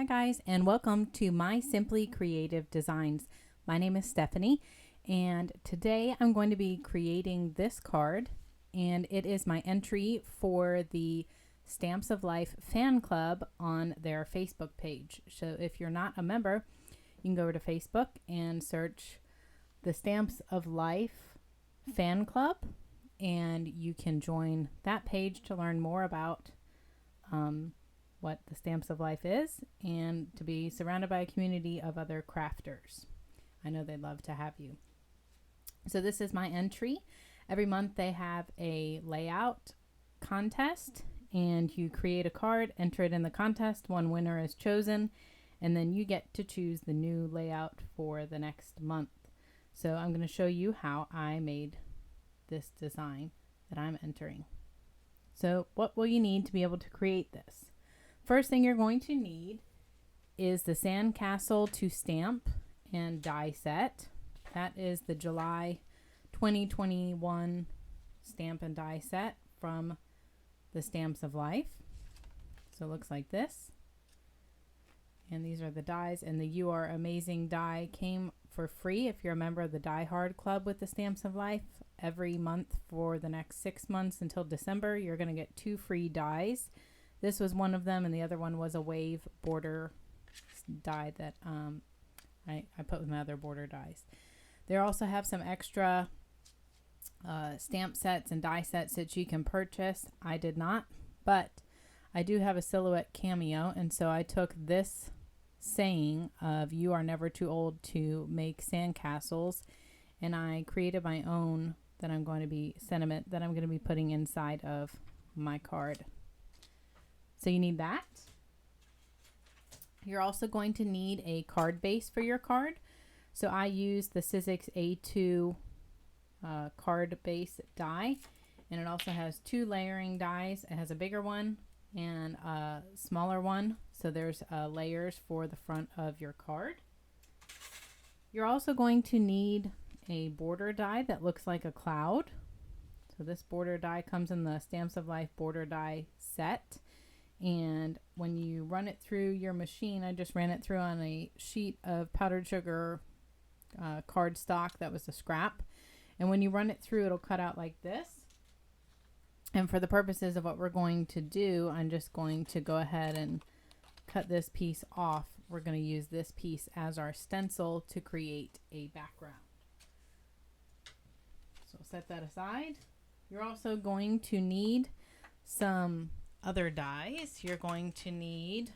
Hi guys, and welcome to my Simply Creative Designs. My name is Stephanie, and today I'm going to be creating this card, and it is my entry for the Stamps of Life fan club on their Facebook page. So if you're not a member, you can go over to Facebook and search the Stamps of Life fan club, and you can join that page to learn more about what the Stamps of Life is and to be surrounded by a community of other crafters. I know they'd love to have you. So this is my entry. Every month they have a layout contest, and you create a card, enter it in the contest, one winner is chosen, and then you get to choose the new layout for the next month. So I'm going to show you how I made this design that I'm entering. So what will you need to be able to create this? First thing you're going to need is the Sandcastle to stamp and die set. That is the July 2021 stamp and die set from the Stamps of Life. So it looks like this. And these are the dies, and the You Are Amazing die came for free if you're a member of the Die Hard Club with the Stamps of Life. Every month for the next 6 months until December, you're going to get 2 free dies. This was one of them, and the other one was a wave border die that I put with my other border dies. They also have some extra stamp sets and die sets that you can purchase. I did not, but I do have a silhouette cameo, and so I took this saying of "You are never too old to make sandcastles," and I created my own that I'm going to be sentiment that I'm going to be putting inside of my card. So you need that. You're also going to need a card base for your card. So I use the Sizzix A2 card base die, and it also has 2 layering dies. It has a bigger one and a smaller one. So there's layers for the front of your card. You're also going to need a border die that looks like a cloud. So this border die comes in the Stamps of Life border die set. And when you run it through your machine, I just ran it through on a sheet of powdered sugar cardstock that was a scrap. And when you run it through, it'll cut out like this. And for the purposes of what we're going to do, I'm just going to go ahead and cut this piece off. We're going to use this piece as our stencil to create a background. So set that aside. You're also going to need some other dies. You're going to need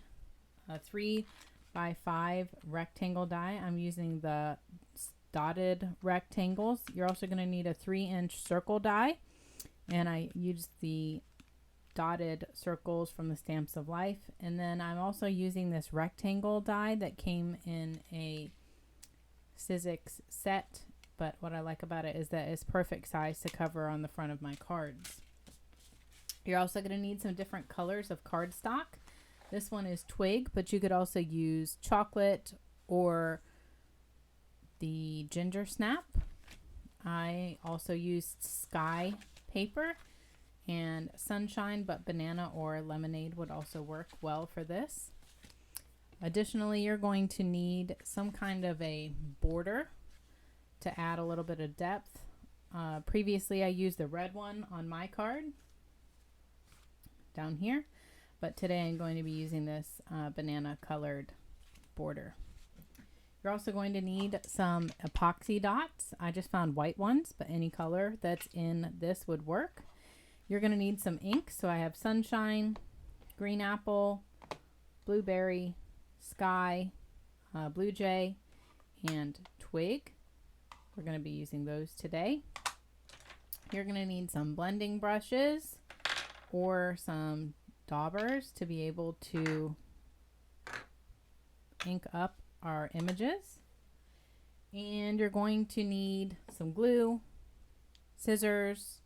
a 3x5 rectangle die. I'm using the dotted rectangles. You're also going to need a 3-inch circle die, and I used the dotted circles from the Stamps of Life. And then I'm also using this rectangle die that came in a Sizzix set, but what I like about it is that it's perfect size to cover on the front of my cards. You're also going to need some different colors of cardstock. This one is twig, but you could also use chocolate or the ginger snap. I also used sky paper and sunshine, but banana or lemonade would also work well for this. Additionally, you're going to need some kind of a border to add a little bit of depth. Previously, I used the red one on my card down here, but today I'm going to be using this banana colored border. You're also going to need some epoxy dots. I just found white ones, but any color that's in this would work. You're going to need some ink, so I have sunshine, green apple, blueberry, sky, blue jay, and twig. We're going to be using those today. You're going to need some blending brushes or some daubers to be able to ink up our images. And you're going to need some glue, scissors,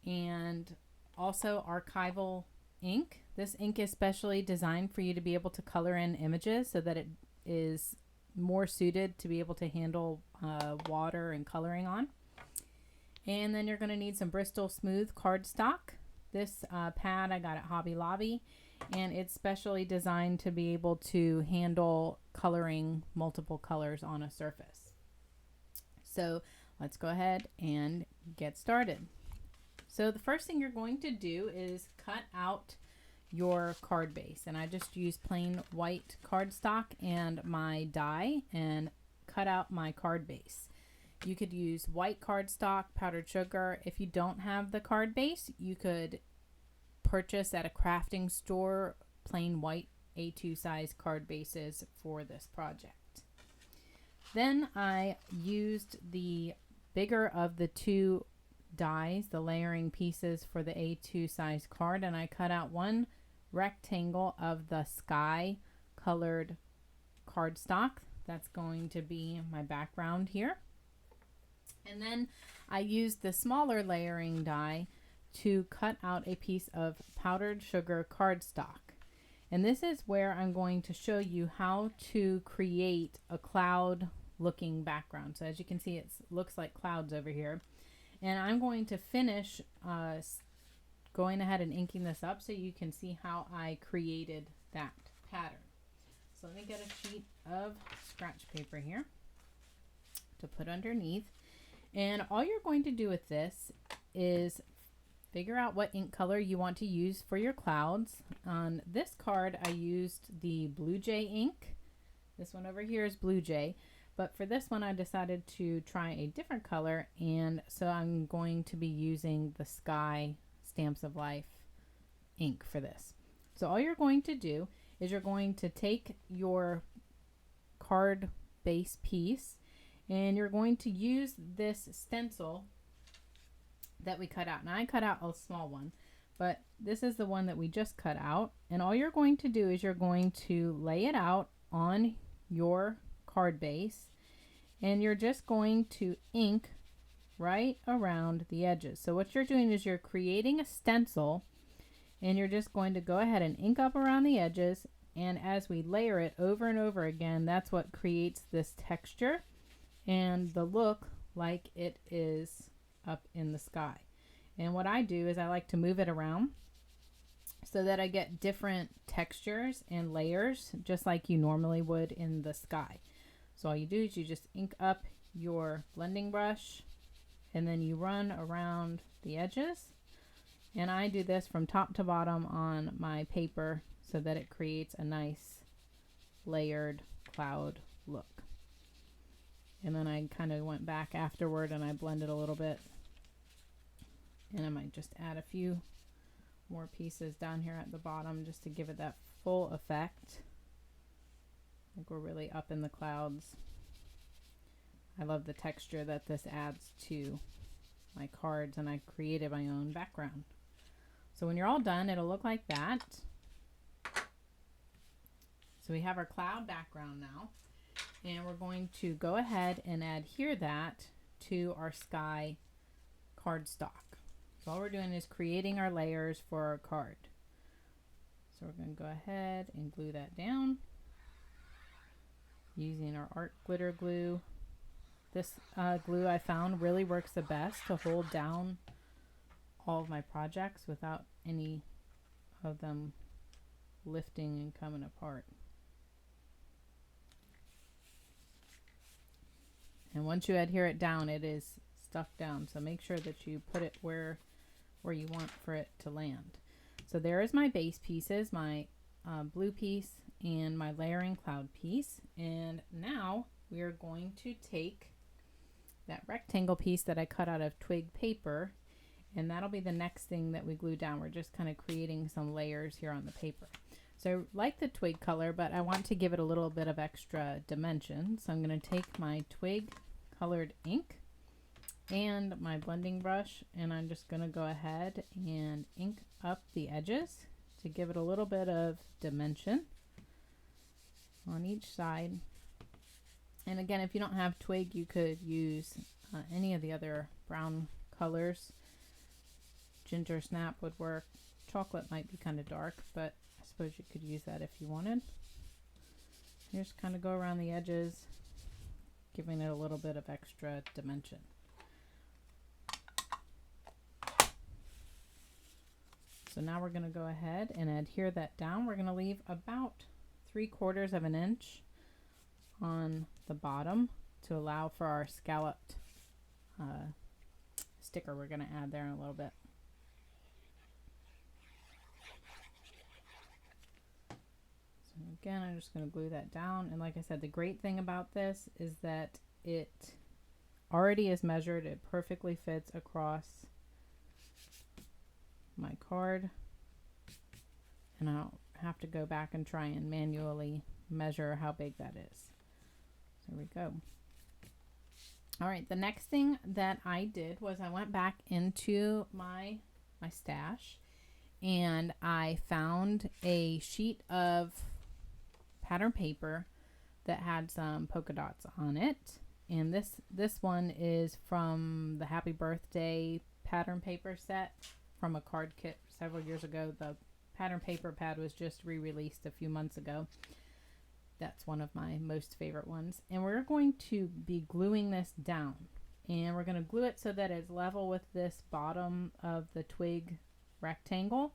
and also archival ink. This ink is specially designed for you to be able to color in images so that it is more suited to be able to handle water and coloring on. And then you're going to need some Bristol Smooth cardstock. This pad I got at Hobby Lobby, and it's specially designed to be able to handle coloring multiple colors on a surface. So let's go ahead and get started. So the first thing you're going to do is cut out your card base, and I just used plain white cardstock and my die and cut out my card base. You could use white cardstock, powdered sugar. If you don't have the card base, you could purchase at a crafting store plain white A2 size card bases for this project. Then I used the bigger of the two dies, the layering pieces for the A2 size card, and I cut out one rectangle of the sky colored cardstock. That's going to be my background here. And then I used the smaller layering die to cut out a piece of powdered sugar cardstock. And this is where I'm going to show you how to create a cloud looking background. So as you can see, it looks like clouds over here. And I'm going to finish going ahead and inking this up so you can see how I created that pattern. So let me get a sheet of scratch paper here to put underneath. And all you're going to do with this is figure out what ink color you want to use for your clouds. On this card, I used the Blue Jay ink. This one over here is Blue Jay. But for this one, I decided to try a different color. And so I'm going to be using the Sky Stamps of Life ink for this. So all you're going to do is you're going to take your card base piece and you're going to use this stencil that we cut out. Now I cut out a small one, but this is the one that we just cut out. And all you're going to do is you're going to lay it out on your card base and you're just going to ink right around the edges. So what you're doing is you're creating a stencil and you're just going to go ahead and ink up around the edges, and as we layer it over and over again, that's what creates this texture and the look like it is up in the sky. And what I do is I like to move it around so that I get different textures and layers just like you normally would in the sky. So all you do is you just ink up your blending brush and then you run around the edges, and I do this from top to bottom on my paper so that it creates a nice layered cloud look. And then I kind of went back afterward and I blended a little bit, and I might just add a few more pieces down here at the bottom just to give it that full effect. I think we're really up in the clouds. I love the texture that this adds to my cards, and I created my own background. So when you're all done, it'll look like that. So we have our cloud background now, and we're going to go ahead and adhere that to our sky cardstock. So all we're doing is creating our layers for our card. So we're going to go ahead and glue that down using our art glitter glue. This glue I found really works the best to hold down all of my projects without any of them lifting and coming apart. And once you adhere it down, it is stuck down. So make sure that you put it where you want for it to land. So there is my base pieces, my blue piece and my layering cloud piece. And now we are going to take that rectangle piece that I cut out of twig paper, and that'll be the next thing that we glue down. We're just kind of creating some layers here on the paper. So I like the twig color, but I want to give it a little bit of extra dimension. So I'm going to take my twig colored ink and my blending brush, and I'm just going to go ahead and ink up the edges to give it a little bit of dimension on each side. And again, if you don't have twig, you could use any of the other brown colors. Ginger snap would work. Chocolate might be kind of dark, but I suppose you could use that if you wanted. You just kind of go around the edges, giving it a little bit of extra dimension. So now we're going to go ahead and adhere that down. We're going to leave about 3/4 of an inch on the bottom to allow for our scalloped sticker we're going to add there in a little bit. So again, I'm just going to glue that down. And like I said, the great thing about this is that it already is measured. It perfectly fits across my card. And I'll have to go back and try and manually measure how big that is. There we go. All right, the next thing that I did was I went back into my stash and I found a sheet of pattern paper that had some polka dots on it. And this one is from the Happy Birthday pattern paper set from a card kit several years ago. The pattern paper pad was just re-released a few months ago. That's one of my most favorite ones. And we're going to be gluing this down. And we're going to glue it so that it's level with this bottom of the twig rectangle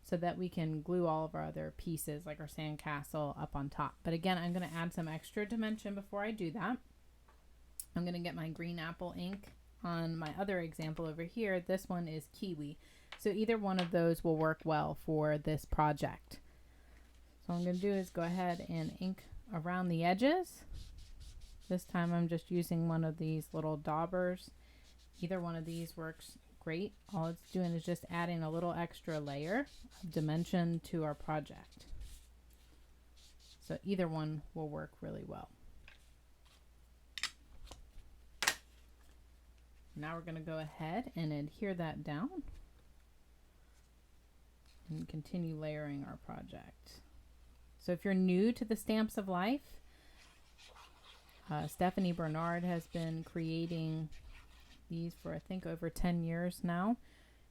so that we can glue all of our other pieces like our sandcastle up on top. But again, I'm going to add some extra dimension before I do that. I'm going to get my green apple ink on my other example over here. This one is kiwi. So either one of those will work well for this project. So what I'm going to do is go ahead and ink around the edges. This time I'm just using one of these little daubers. Either one of these works great. All it's doing is just adding a little extra layer of dimension to our project. So either one will work really well. Now we're going to go ahead and adhere that down and continue layering our project. So if you're new to the Stamps of Life, Stephanie Bernard has been creating these for I think over 10 years now,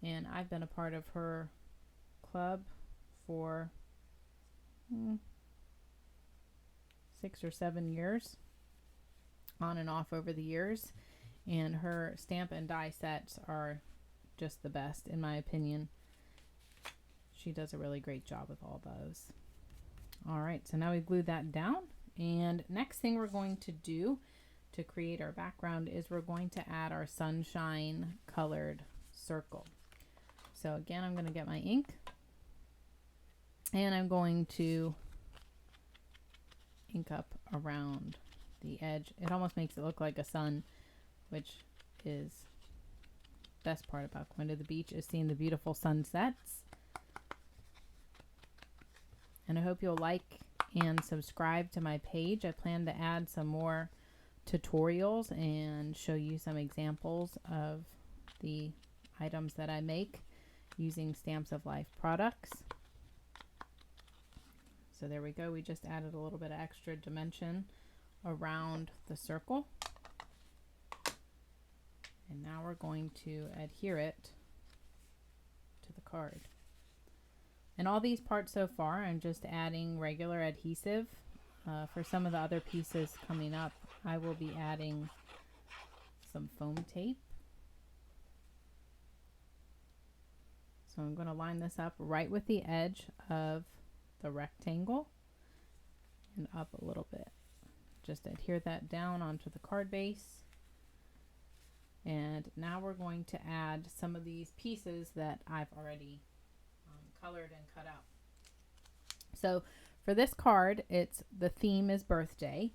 and I've been a part of her club for 6 or 7 years, on and off over the years, and her stamp and die sets are just the best in my opinion. She does a really great job with all those. All right, so now we glue that down, and next thing we're going to do to create our background is we're going to add our sunshine colored circle. So again, I'm going to get my ink and I'm going to ink up around the edge. It almost makes it look like a sun, which is the best part about going to the beach, is seeing the beautiful sunsets. And I hope you'll like and subscribe to my page. I plan to add some more tutorials and show you some examples of the items that I make using Stamps of Life products. So there we go. We just added a little bit of extra dimension around the circle. And now we're going to adhere it to the card. And all these parts so far, I'm just adding regular adhesive. For some of the other pieces coming up, I will be adding some foam tape. So I'm going to line this up right with the edge of the rectangle and up a little bit. Just adhere that down onto the card base. And now we're going to add some of these pieces that I've already colored and cut out. So for this card, the theme is birthday,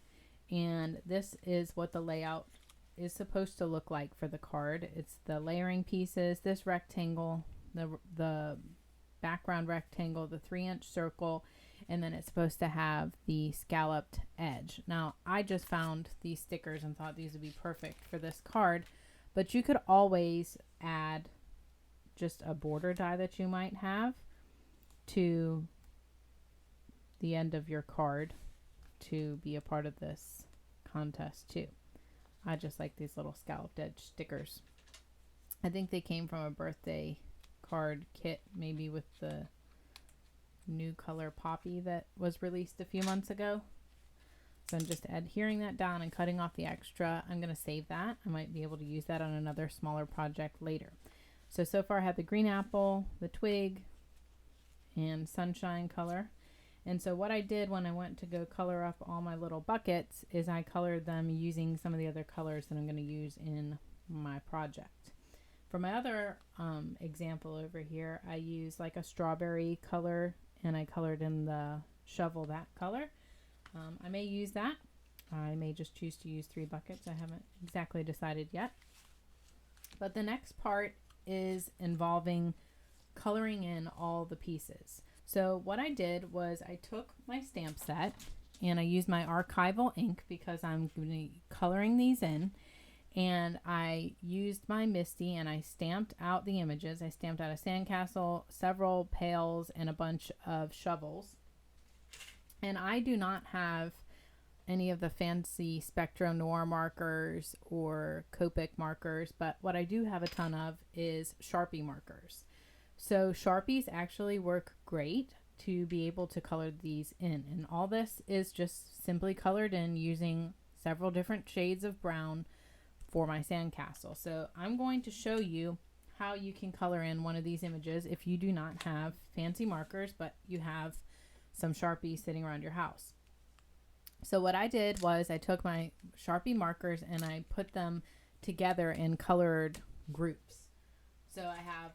and this is what the layout is supposed to look like for the card. It's the layering pieces, this rectangle, the background rectangle, the 3-inch circle, and then it's supposed to have the scalloped edge. Now, I just found these stickers and thought these would be perfect for this card, but you could always add just a border die that you might have to the end of your card to be a part of this contest too. I just like these little scalloped edge stickers. I think they came from a birthday card kit, maybe with the new color poppy that was released a few months ago. So I'm just adhering that down and cutting off the extra. I'm going to save that. I might be able to use that on another smaller project later. So far I have the green apple, the twig, and sunshine color. And so what I did when I went to go color up all my little buckets is I colored them using some of the other colors that I'm going to use in my project. For my other example over here, I used like a strawberry color, and I colored in the shovel that color. I may use that. I may just choose to use 3 buckets. I haven't exactly decided yet. But the next part is involving coloring in all the pieces. So what I did was I took my stamp set and I used my archival ink because I'm going to be coloring these in, and I used my Misty and I stamped out the images. I stamped out a sandcastle, several pails, and a bunch of shovels. And I do not have any of the fancy Spectrum Noir markers or Copic markers, but what I do have a ton of is Sharpie markers. So Sharpies actually work great to be able to color these in, and all this is just simply colored in using several different shades of brown for my sandcastle. So I'm going to show you how you can color in one of these images if you do not have fancy markers, but you have some Sharpies sitting around your house. So what I did was I took my Sharpie markers and I put them together in colored groups. So I have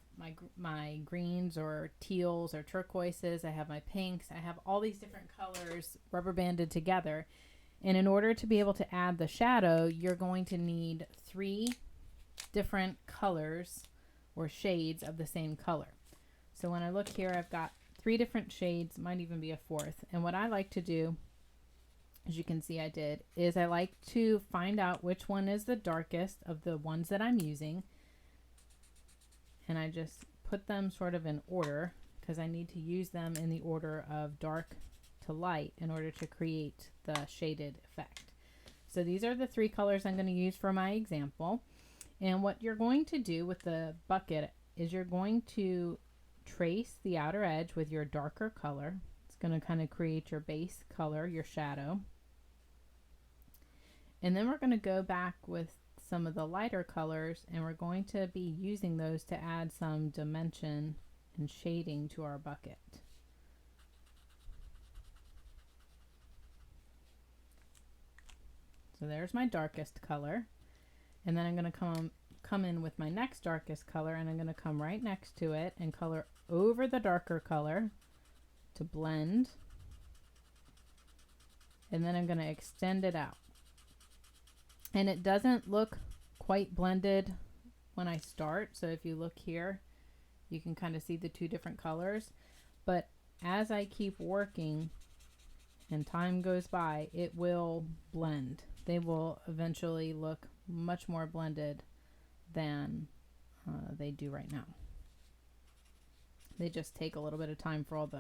my greens or teals or turquoises. I have my pinks. I have all these different colors rubber banded together. And in order to be able to add the shadow, you're going to need 3 different colors or shades of the same color. So when I look here, I've got 3 different shades, might even be a 4th. And what I like to do, as you can see I did, is I like to find out which one is the darkest of the ones that I'm using. And I just put them sort of in order because I need to use them in the order of dark to light in order to create the shaded effect. So these are the 3 colors I'm going to use for my example. And what you're going to do with the bucket is you're going to trace the outer edge with your darker color. It's going to kind of create your base color, your shadow. And then we're going to go back with some of the lighter colors, and we're going to be using those to add some dimension and shading to our bucket. So there's my darkest color, and then I'm going to come in with my next darkest color, and I'm going to come right next to it and color over the darker color to blend, and then I'm going to extend it out. And it doesn't look quite blended when I start. So if you look here, you can kind of see the 2 different colors. But as I keep working and time goes by, it will blend. They will eventually look much more blended than they do right now. They just take a little bit of time for all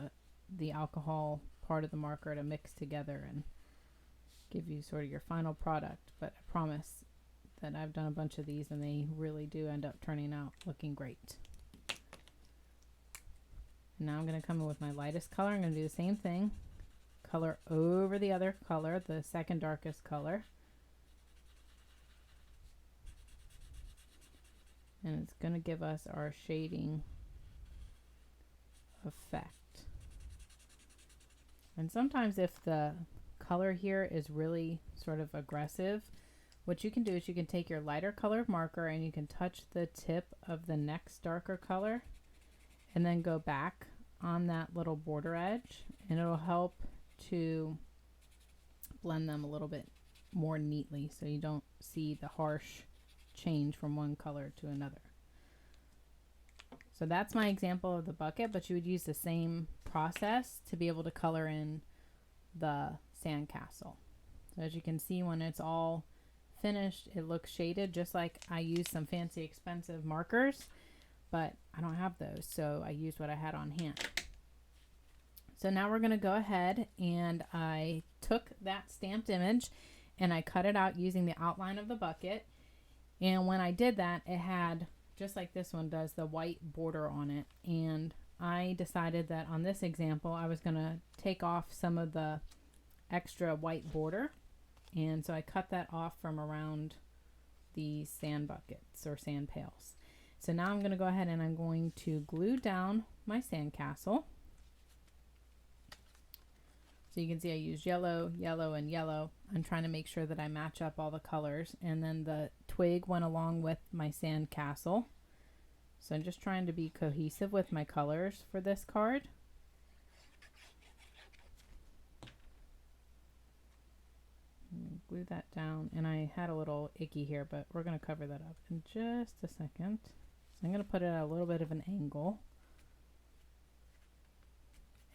the alcohol part of the marker to mix together and give you sort of your final product. But I promise that I've done a bunch of these and they really do end up turning out looking great. And now I'm going to come in with my lightest color. I'm going to do the same thing. Color over the other color, the second darkest color. And it's going to give us our shading effect. And sometimes if the color here is really sort of aggressive, what you can do is you can take your lighter colored marker and you can touch the tip of the next darker color and then go back on that little border edge, and it'll help to blend them a little bit more neatly so you don't see the harsh change from one color to another. So that's my example of the bucket, but you would use the same process to be able to color in the sandcastle. So as you can see, when it's all finished, it looks shaded, just like I used some fancy expensive markers, but I don't have those, so I used what I had on hand. So now we're going to go ahead, and I took that stamped image and I cut it out using the outline of the bucket. And when I did that, it had, just like this one does, the white border on it. And I decided that on this example, I was going to take off some of the extra white border. And so I cut that off from around the sand buckets or sand pails. So now I'm going to go ahead and I'm going to glue down my sandcastle. So you can see I use yellow, yellow, and yellow. I'm trying to make sure that I match up all the colors. And then the twig went along with my sandcastle. So I'm just trying to be cohesive with my colors for this card. Glue that down, and I had a little icky here, but we're going to cover that up in just a second. So I'm going to put it at a little bit of an angle.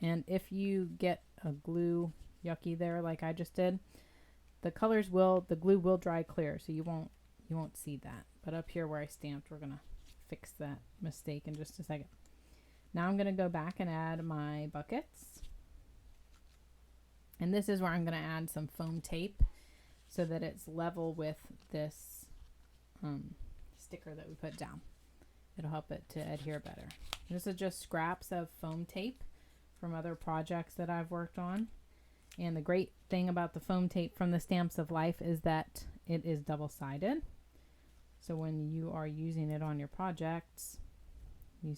And if you get a glue yucky there like I just did, the glue will dry clear, so you won't see that. But up here where I stamped, we're going to fix that mistake in just a second. Now I'm going to go back and add my buckets. And this is where I'm going to add some foam tape so that it's level with this sticker that we put down. It'll help it to adhere better. This is just scraps of foam tape from other projects that I've worked on. And the great thing about the foam tape from the Stamps of Life is that it is double-sided. So when you are using it on your projects, you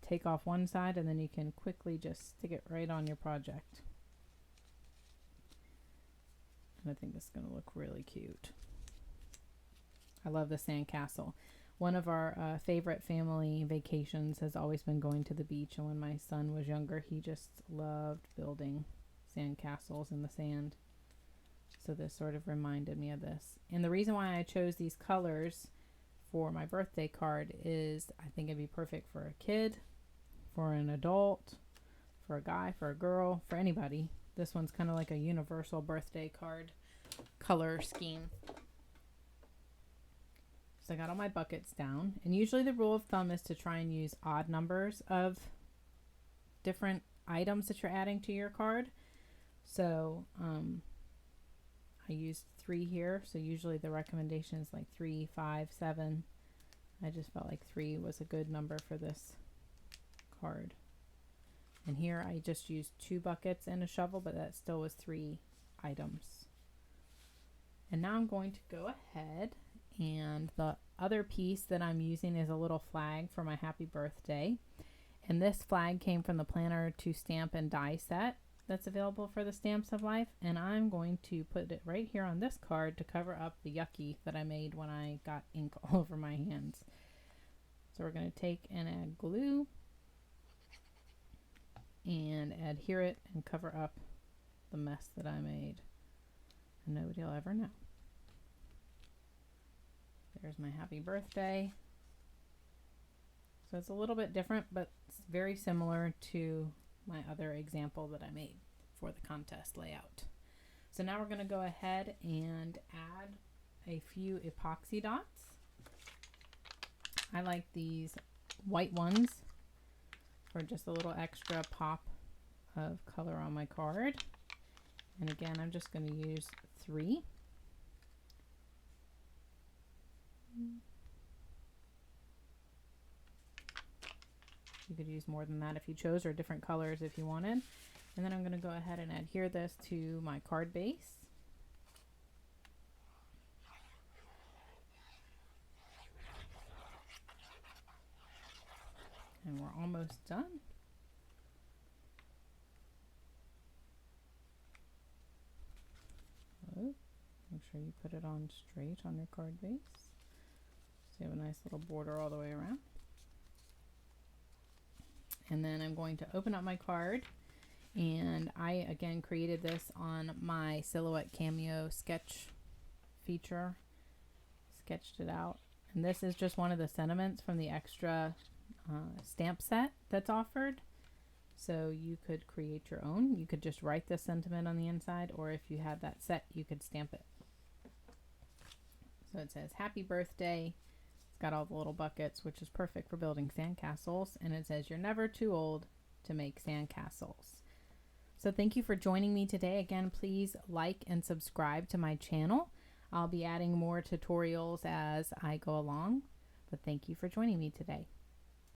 take off one side and then you can quickly just stick it right on your project. I think this is going to look really cute. I love the sandcastle. One of our favorite family vacations has always been going to the beach, and when my son was younger, he just loved building sandcastles in the sand. So this sort of reminded me of this. And the reason why I chose these colors for my birthday card is I think it'd be perfect for a kid, for an adult, for a guy, for a girl, for anybody. This one's kind of like a universal birthday card color scheme. So I got all my buckets down. And usually the rule of thumb is to try and use odd numbers of different items that you're adding to your card. So I used 3 here. So usually the recommendation is like 3, 5, 7. I just felt like 3 was a good number for this card. And here I just used 2 buckets and a shovel, but that still was 3 items. And now I'm going to go ahead, and the other piece that I'm using is a little flag for my happy birthday. And this flag came from the Planner to Stamp and Die set that's available for the Stamps of Life. And I'm going to put it right here on this card to cover up the yucky that I made when I got ink all over my hands. So we're going to take and add glue and adhere it and cover up the mess that I made. And nobody will ever know. There's my happy birthday. So it's a little bit different, but it's very similar to my other example that I made for the contest layout. So now we're going to go ahead and add a few epoxy dots. I like these white ones for just a little extra pop of color on my card. And again, I'm just going to use 3. You could use more than that if you chose, or different colors if you wanted. And then I'm going to go ahead and adhere this to my card base. And we're almost done. Oh, make sure you put it on straight on your card base. So you have a nice little border all the way around. And then I'm going to open up my card, and I again created this on my Silhouette Cameo sketch feature. Sketched it out, and this is just one of the sentiments from the extra stamp set that's offered. So you could create your own. You could just write the sentiment on the inside, or if you had that set, you could stamp it. So it says happy birthday. It's got all the little buckets, which is perfect for building sandcastles. And it says you're never too old to make sandcastles. So thank you for joining me today. Again, please like and subscribe to my channel. I'll be adding more tutorials as I go along. But thank you for joining me today.